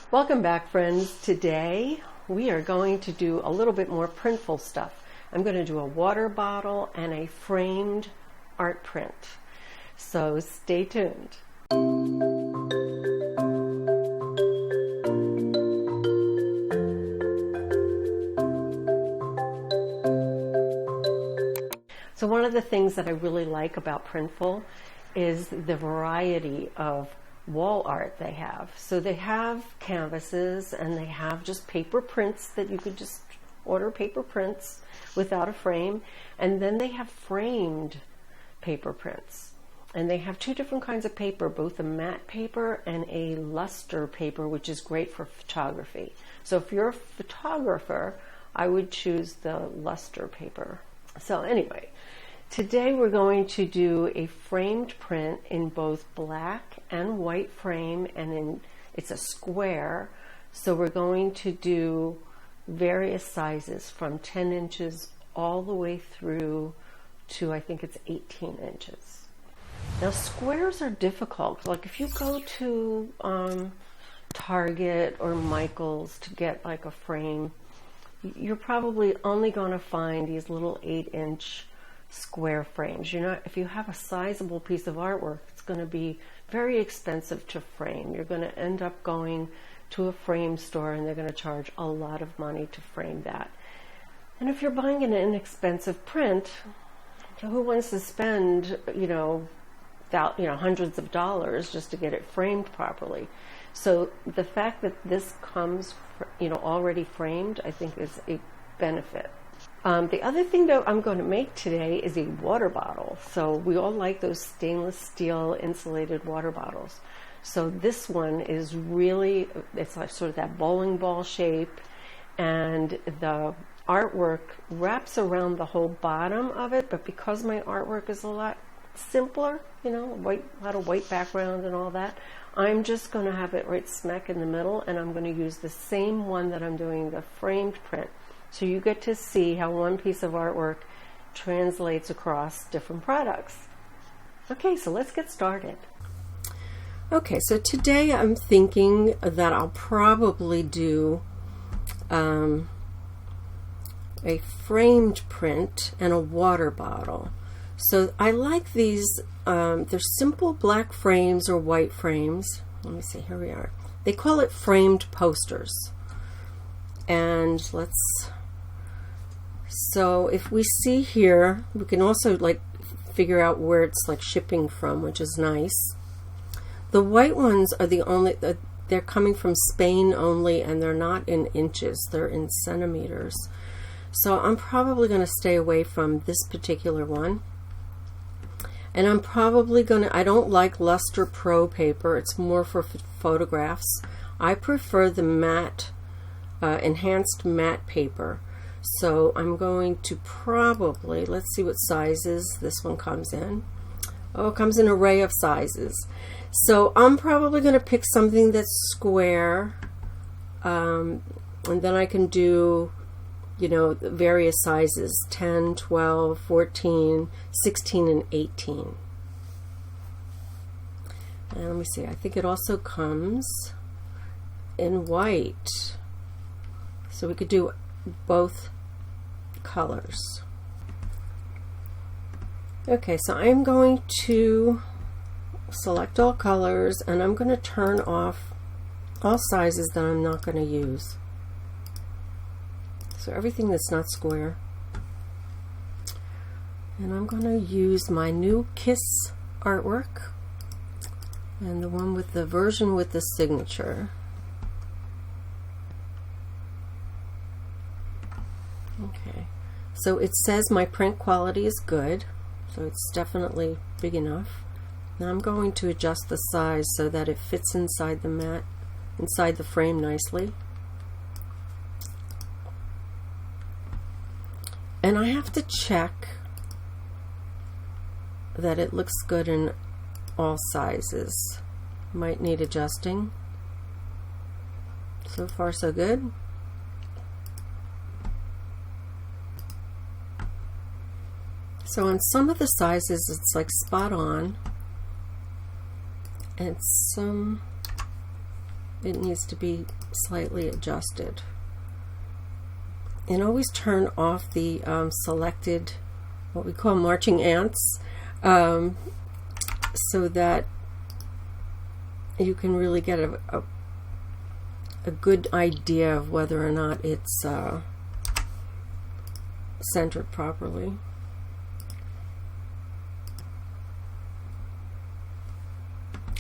Welcome back, friends. Today we are going to do a little bit more Printful stuff. I'm going to do a water bottle and a framed art print. So stay tuned. So one of the things that I really like about Printful is the variety of wall art they have. So they have canvases and they have just paper prints that you could just order paper prints without a frame. And then they have framed paper prints. And they have two different kinds of paper, both a matte paper and a luster paper, which is great for photography. So if you're a photographer, I would choose the luster paper. So anyway, today we're going to do a framed print in both black and white frame, and it's a square. So we're going to do various sizes from 10 inches all the way through to, I think it's 18 inches. Now squares are difficult. Like if you go to Target or Michael's to get like a frame, you're probably only going to find these little 8-inch square frames. If you have a sizable piece of artwork, it's going to be very expensive to frame. You're going to end up going to a frame store and they're going to charge a lot of money to frame that. And if you're buying an inexpensive print, who wants to spend hundreds of dollars just to get it framed properly? So the fact that this comes already framed, I think is a benefit. The other thing that I'm going to make today is a water bottle. So we all like those stainless steel insulated water bottles. So this one is really, it's like sort of that bowling ball shape, and the artwork wraps around the whole bottom of it, but because my artwork is a lot simpler, a lot of white background and all that, I'm just going to have it right smack in the middle, and I'm going to use the same one that I'm doing the framed print. So you get to see how one piece of artwork translates across different products. Okay, so let's get started. Okay, so today I'm thinking that I'll probably do a framed print and a water bottle. So I like these, they're simple black frames or white frames. Let me see, here we are. They call it framed posters. And so if we see here, we can also figure out where it's shipping from, which is nice. The white ones are they're coming from Spain only, and they're not in inches, they're in centimeters. So I'm probably going to stay away from this particular one. And I'm probably I don't like Luster Pro paper, it's more for photographs. I prefer the matte, enhanced matte paper. So I'm going to probably, let's see what sizes this one comes in. Oh, it comes in an array of sizes. So I'm probably going to pick something that's square, and then I can do, various sizes, 10, 12, 14, 16, and 18. And let me see, I think it also comes in white. So we could do both colors. Okay, so I'm going to select all colors, and I'm going to turn off all sizes that I'm not going to use. So everything that's not square. And I'm going to use my new Kiss artwork and the one with the version with the signature. Okay, so it says my print quality is good, so it's definitely big enough. Now I'm going to adjust the size so that it fits inside the mat, inside the frame nicely. And I have to check that it looks good in all sizes. Might need adjusting. So far so good. So on some of the sizes it's like spot on, and some it needs to be slightly adjusted. And always turn off the selected, what we call marching ants, so that you can really get a good idea of whether or not it's centered properly.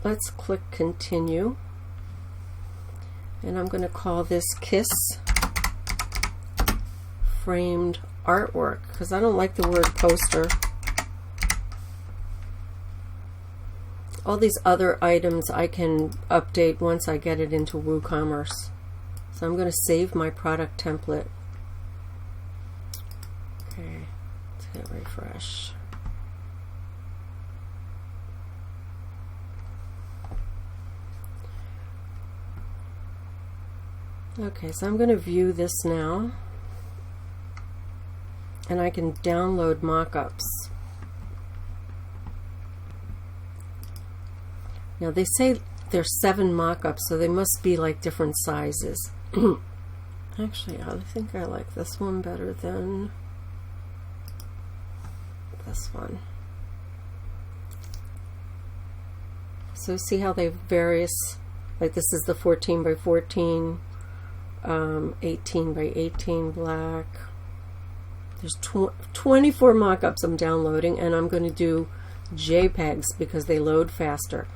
Let's click continue, and I'm going to call this Kiss Framed Artwork because I don't like the word poster. All these other items I can update once I get it into WooCommerce. So I'm going to save my product template. Okay, let's hit refresh. Okay, so I'm going to view this now, and I can download mockups. Now they say there's 7 mockups, so they must be like different sizes. Actually, I think I like this one better than this one. So see how they have various, like this is the 14 by 14, 18 by 18 black. There's 24 mockups I'm downloading, and I'm going to do JPEGs because they load faster.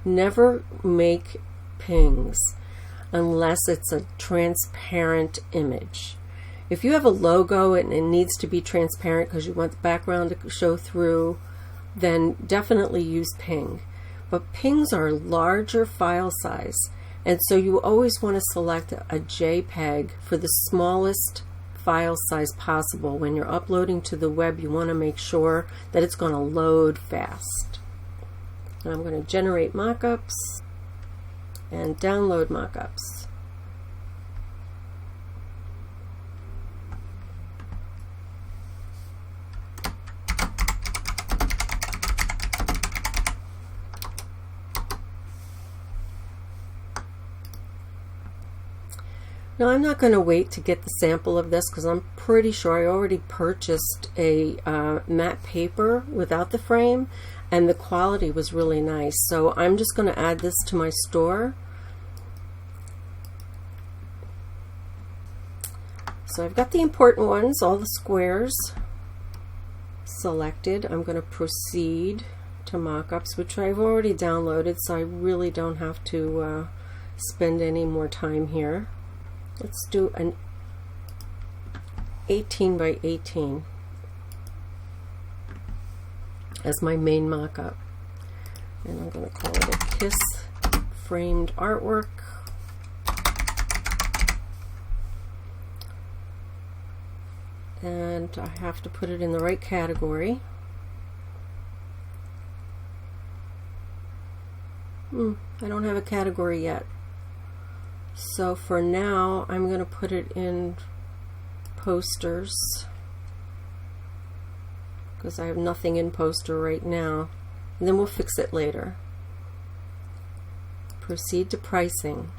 Never make pings unless it's a transparent image. If you have a logo and it needs to be transparent because you want the background to show through, then definitely use ping. But pings are larger file size, and so you always want to select a JPEG for the smallest file size possible. When you're uploading to the web, you want to make sure that it's going to load fast. And I'm going to generate mockups and download mockups. Now I'm not going to wait to get the sample of this because I'm pretty sure I already purchased a matte paper without the frame, and the quality was really nice. So I'm just going to add this to my store. So I've got the important ones, all the squares selected. I'm going to proceed to mockups, which I've already downloaded, so I really don't have to spend any more time here. Let's do an 18 by 18 as my main mockup, and I'm going to call it a Kiss Framed Artwork. And I have to put it in the right category. I don't have a category yet. So for now, I'm going to put it in posters because I have nothing in poster right now. And then we'll fix it later. Proceed to pricing.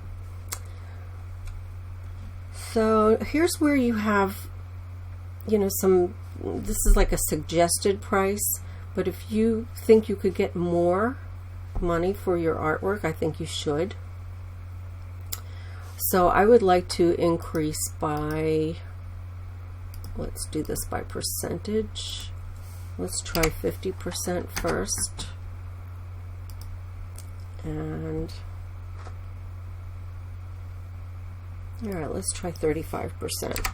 So here's where you have, you know, this is like a suggested price, but if you think you could get more money for your artwork, I think you should. So I would like to increase by, let's do this by percentage. Let's try 50% first. And all right, let's try 35%.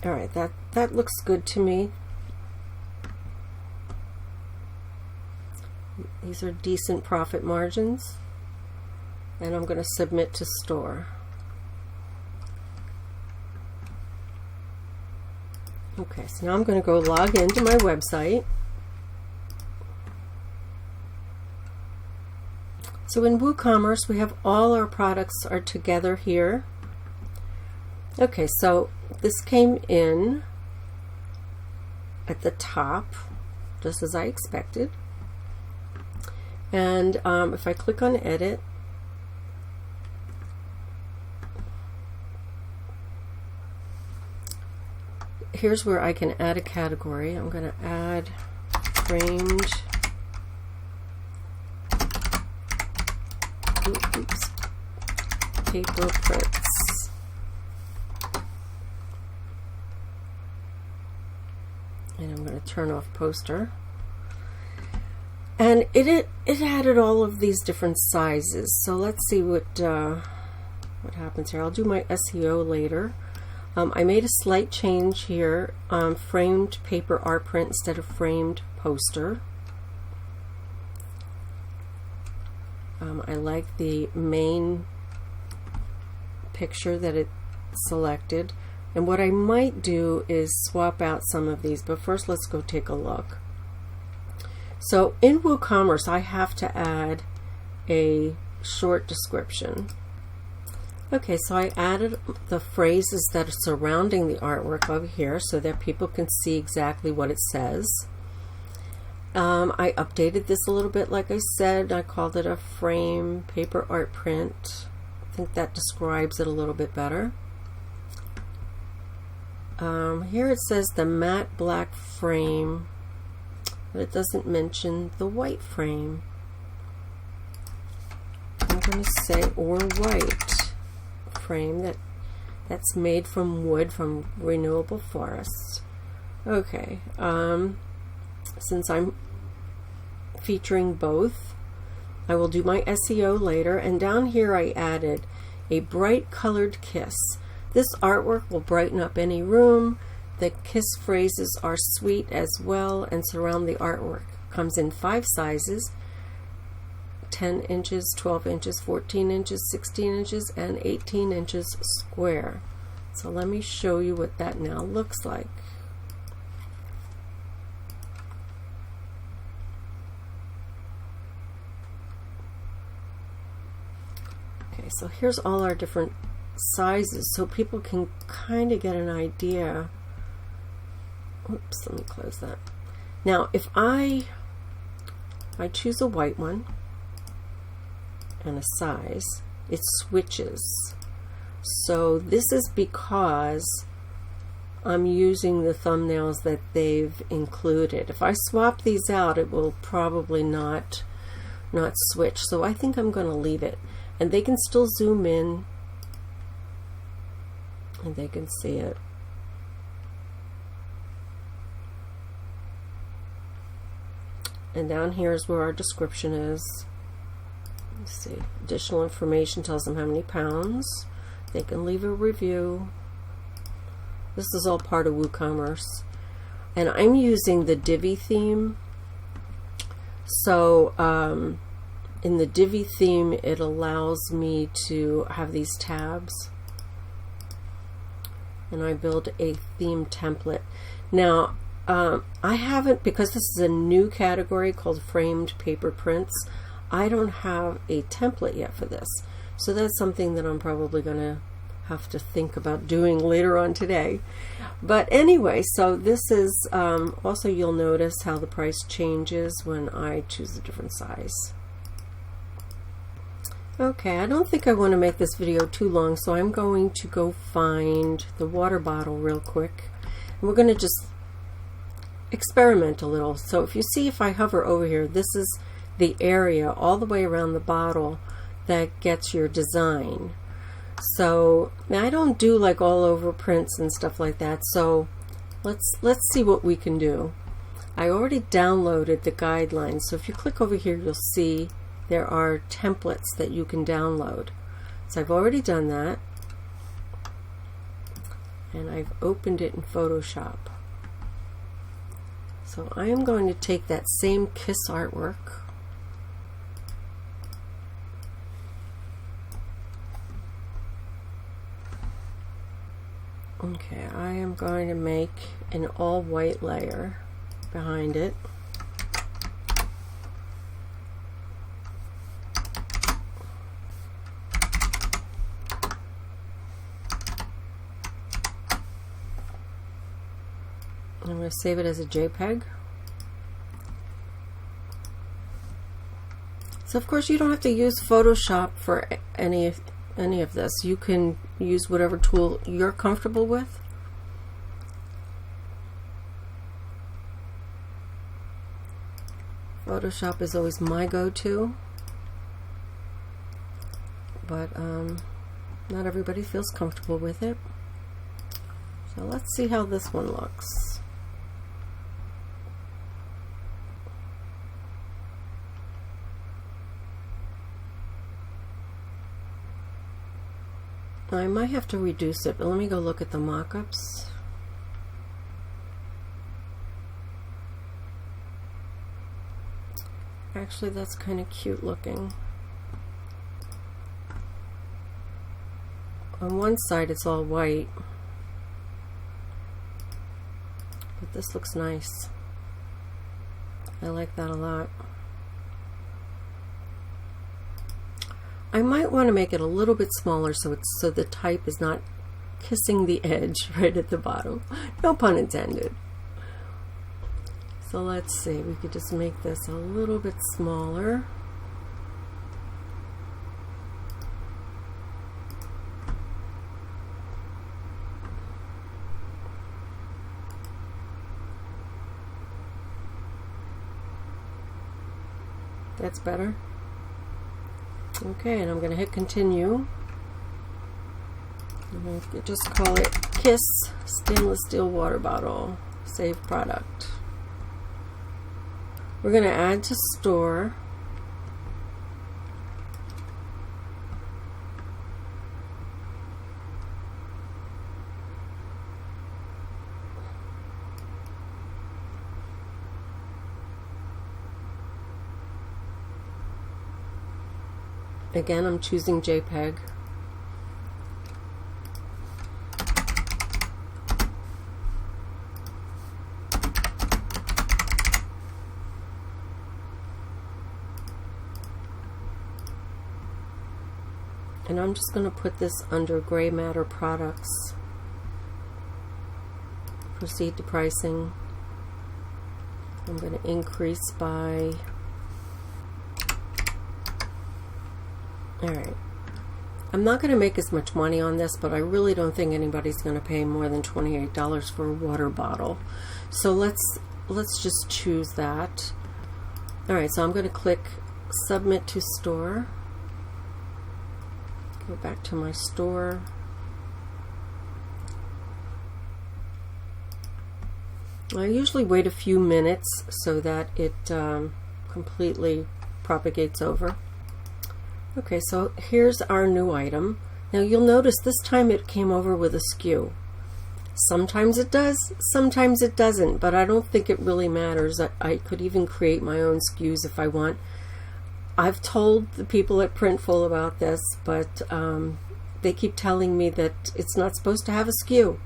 All right, that looks good to me. These are decent profit margins. And I'm going to submit to store. Okay, so now I'm going to go log into my website. So in WooCommerce, we have all our products are together here. Okay, so this came in at the top, just as I expected. And if I click on edit, here's where I can add a category. I'm going to add framed paper prints. And I'm going to turn off poster. And it added all of these different sizes. So let's see what happens here. I'll do my SEO later. I made a slight change here. Framed paper art print instead of framed poster. I like the main picture that it selected. And what I might do is swap out some of these, but first let's go take a look. So in WooCommerce, I have to add a short description. Okay, so I added the phrases that are surrounding the artwork over here so that people can see exactly what it says. I updated this a little bit, like I said. I called it a frame paper art print. I think that describes it a little bit better. Here it says the matte black frame, but it doesn't mention the white frame. I'm going to say or white frame that's made from wood from renewable forests. Okay, since I'm featuring both, I will do my SEO later, and down here I added a bright colored kiss. This artwork will brighten up any room. The kiss phrases are sweet as well and surround the artwork. Comes in 5 sizes: 10 inches, 12 inches, 14 inches, 16 inches, and 18 inches square. So let me show you what that now looks like. Okay, so here's all our different sizes so people can kind of get an idea. Oops, let me close that. Now if I choose a white one and a size, it switches. So this is because I'm using the thumbnails that they've included. If I swap these out, it will probably not switch. So I think I'm going to leave it, and they can still zoom in and they can see it. And down here is where our description is. Let's see. Additional information tells them how many pounds. They can leave a review. This is all part of WooCommerce. And I'm using the Divi theme. So in the Divi theme, it allows me to have these tabs. And I build a theme template. Now, I haven't, because this is a new category called framed paper prints, I don't have a template yet for this. So that's something that I'm probably going to have to think about doing later on today. But anyway, so this is, also you'll notice how the price changes when I choose a different size. Okay, I don't think I want to make this video too long, so I'm going to go find the water bottle real quick. And we're going to just experiment a little. So if you see, if I hover over here, this is the area all the way around the bottle that gets your design. So now I don't do like all over prints and stuff like that, so let's see what we can do. I already downloaded the guidelines, so if you click over here, you'll see there are templates that you can download. So I've already done that, and I've opened it in Photoshop. So I am going to take that same kiss artwork, okay, I am going to make an all white layer behind it. I'm going to save it as a JPEG. So of course you don't have to use Photoshop for any of this. You can use whatever tool you're comfortable with. Photoshop is always my go-to, but not everybody feels comfortable with it. So let's see how this one looks. I might have to reduce it, but let me go look at the mock-ups. Actually, that's kind of cute looking. On one side it's all white, but this looks nice. I like that a lot. I might want to make it a little bit smaller so the type is not kissing the edge right at the bottom. No pun intended. So let's see, we could just make this a little bit smaller. That's better. Okay, and I'm going to hit continue. I'm going to just call it KISS Stainless Steel Water Bottle. Save product. We're going to add to store. Again, I'm choosing JPEG. And I'm just going to put this under Gray Matter Products. Proceed to pricing. I'm going to increase by... Alright. I'm not going to make as much money on this, but I really don't think anybody's going to pay more than $28 for a water bottle. So let's just choose that. Alright, so I'm going to click Submit to Store. Go back to my store. I usually wait a few minutes so that it completely propagates over. Okay, so here's our new item. Now you'll notice this time it came over with a skew. Sometimes it does, sometimes it doesn't, but I don't think it really matters. I could even create my own skews if I want. I've told the people at Printful about this, but they keep telling me that it's not supposed to have a skew.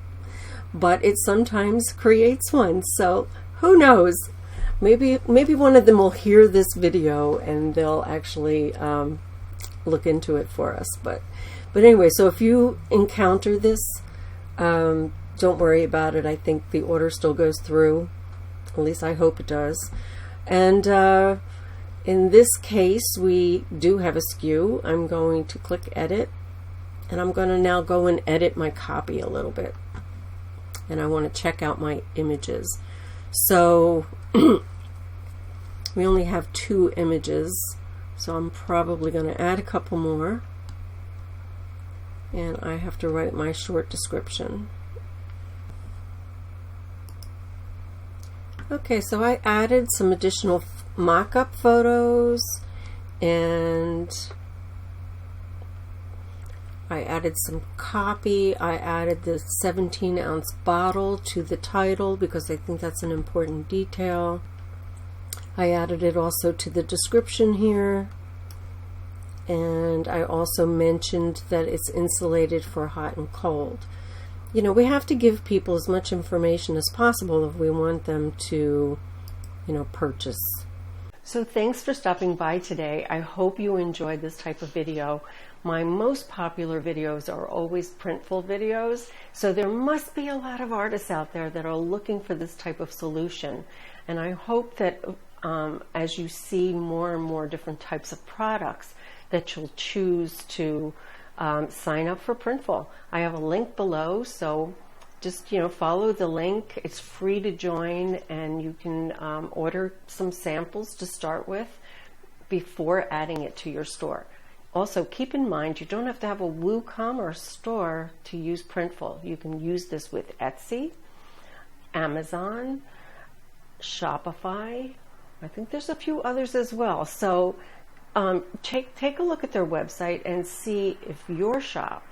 But it sometimes creates one, so who knows? Maybe one of them will hear this video and they'll actually look into it for us. But anyway, so if you encounter this, don't worry about it. I think the order still goes through. At least I hope it does. And in this case, we do have a skew. I'm going to click Edit, and I'm going to now go and edit my copy a little bit. And I want to check out my images. So we only have 2 images, so I'm probably going to add a couple more. And I have to write my short description. Okay, so I added some additional mock-up photos, and I added some copy. I added the 17-ounce bottle to the title because I think that's an important detail. I added it also to the description here, and I also mentioned that it's insulated for hot and cold. You know, we have to give people as much information as possible if we want them to, you know, purchase. So thanks for stopping by today. I hope you enjoyed this type of video. My most popular videos are always Printful videos, so there must be a lot of artists out there that are looking for this type of solution. And I hope that as you see more and more different types of products, that you'll choose to sign up for Printful. I have a link below, so just follow the link. It's free to join, and you can order some samples to start with before adding it to your store. Also, keep in mind, you don't have to have a WooCommerce store to use Printful. You can use this with Etsy, Amazon, Shopify. I think there's a few others as well. So take a look at their website and see if your shop,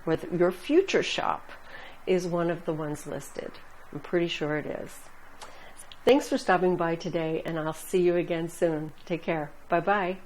or your future shop, is one of the ones listed. I'm pretty sure it is. Thanks for stopping by today, and I'll see you again soon. Take care. Bye-bye.